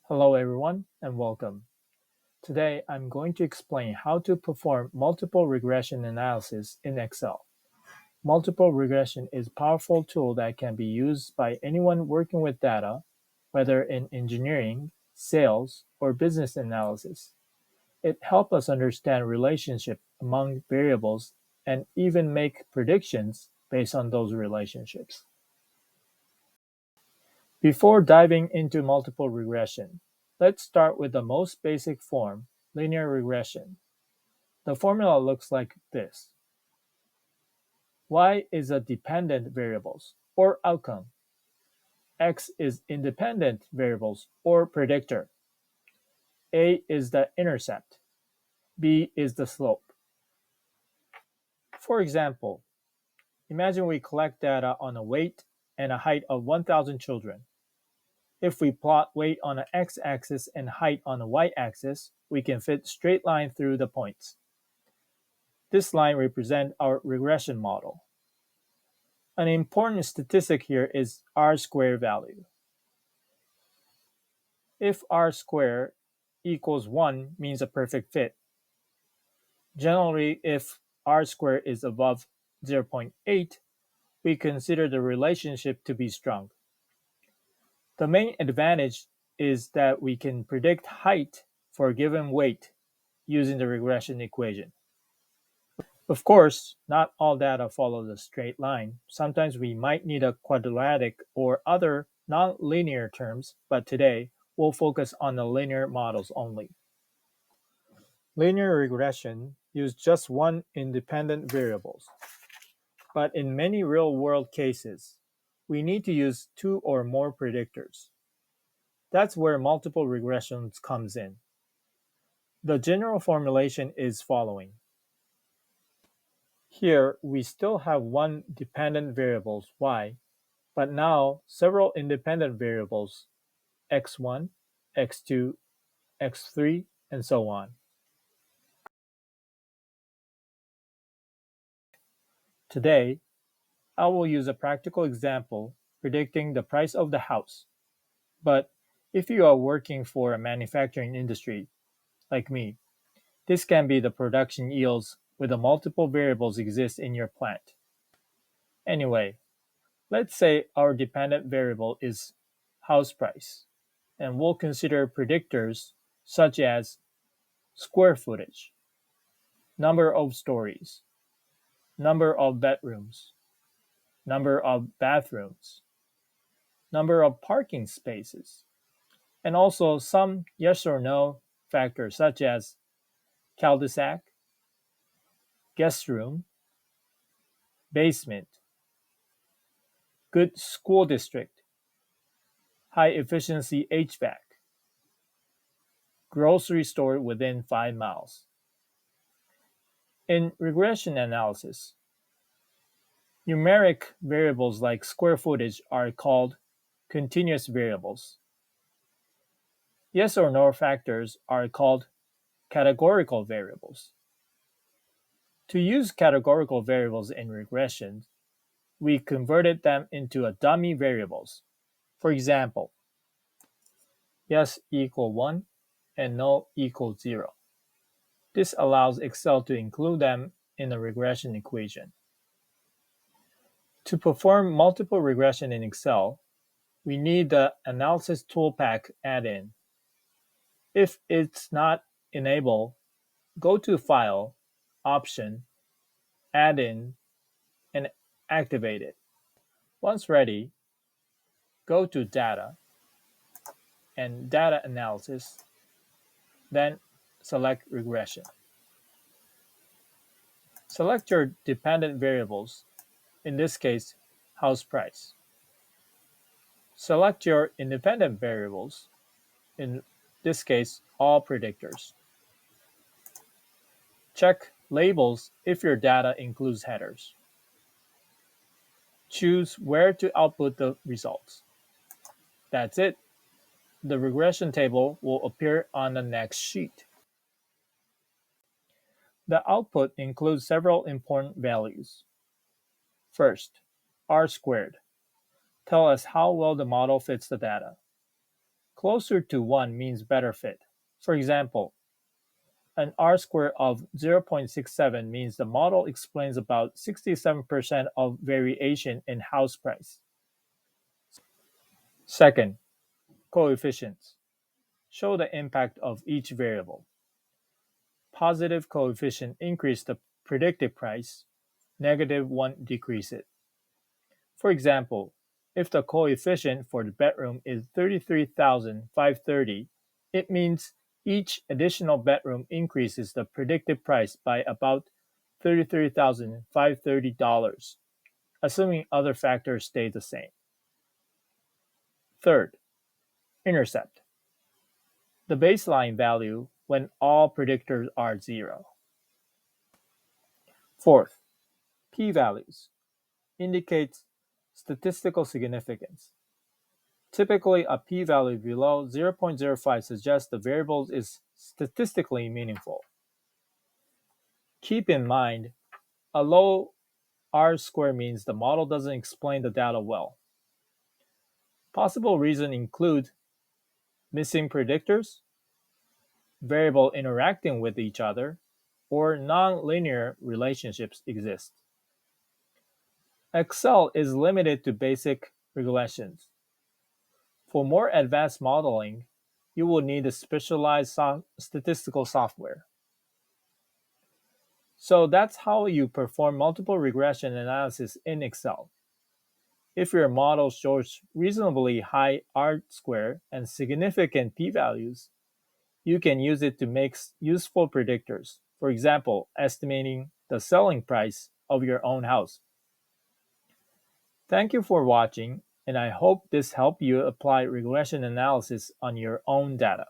Hello everyone and welcome. Today I'm going to explain how to perform multiple regression analysis in Excel. Multiple regression is a powerful tool that can be used by anyone working with data, whether in engineering, sales, or business analysis. It helps us understand relationship among variables and even make predictions based on those relationships. Before diving into multiple regression, let's start with the most basic form, linear regression. The formula looks like this. Y is a dependent variables, or outcome. X is independent variables, or predictor. A is the intercept. B is the slope. For example, imagine we collect data on a weight and a height of 1,000 children. If we plot weight on an x-axis and height on a y-axis, we can fit straight line through the points. This line represents our regression model. An important statistic here is r-squared value. If r-squared equals 1 means a perfect fit. Generally, if r-squared is above 0.8, we consider the relationship to be strong. The main advantage is that we can predict height for a given weight using the regression equation. Of course, not all data follows a straight line. Sometimes we might need a quadratic or other non-linear terms, but today we'll focus on the linear models only. Linear regression uses just one independent variable, but in many real-world cases, we need to use two or more predictors. That's where multiple regressions comes in. The general formulation is following. Here, we still have one dependent variable, y, but now several independent variables, x1, x2, x3, and so on. Today, I will use a practical example predicting the price of the house. But if you are working for a manufacturing industry, like me, this can be the production yields with the multiple variables exist in your plant. Anyway, let's say our dependent variable is house price, and we'll consider predictors such as square footage, number of stories, number of bedrooms, number of bathrooms, number of parking spaces, and also some yes or no factors such as cul-de-sac, guest room, basement, good school district, high efficiency HVAC, grocery store within 5 miles. In regression analysis, numeric variables like square footage are called continuous variables. Yes or no factors are called categorical variables. To use categorical variables in regression, we converted them into a dummy variables. For example, yes equal 1 and no equal 0. This allows Excel to include them in the regression equation. To perform multiple regression in Excel, we need the Analysis Toolpack add-in. If it's not enabled, go to File, Option, Add-in, and activate it. Once ready, go to Data and Data Analysis, then select Regression. Select your dependent variables, in this case, house price. Select your independent variables, in this case, all predictors. Check labels if your data includes headers. Choose where to output the results. That's it. The regression table will appear on the next sheet. The output includes several important values. First, r-squared. Tell us how well the model fits the data. Closer to 1 means better fit. For example, an R square of 0.67 means the model explains about 67% of variation in house price. Second, coefficients. Show the impact of each variable. Positive coefficient increase the predicted price, negative one decrease it. For example, if the coefficient for the bedroom is 33,530, it means each additional bedroom increases the predicted price by about $33,530, assuming other factors stay the same. Third, intercept. The baseline value when all predictors are zero. Fourth, p-values indicates statistical significance. Typically, a p-value below 0.05 suggests the variable is statistically meaningful. Keep in mind, a low R-square means the model doesn't explain the data well. Possible reasons include missing predictors, variable interacting with each other, or nonlinear relationships exist. Excel is limited to basic regressions. For more advanced modeling, you will need a specialized statistical software. So that's how you perform multiple regression analysis in Excel. If your model shows reasonably high R-square and significant p-values, you can use it to make useful predictors. For example, estimating the selling price of your own house. Thank you for watching, and I hope this helped you apply regression analysis on your own data.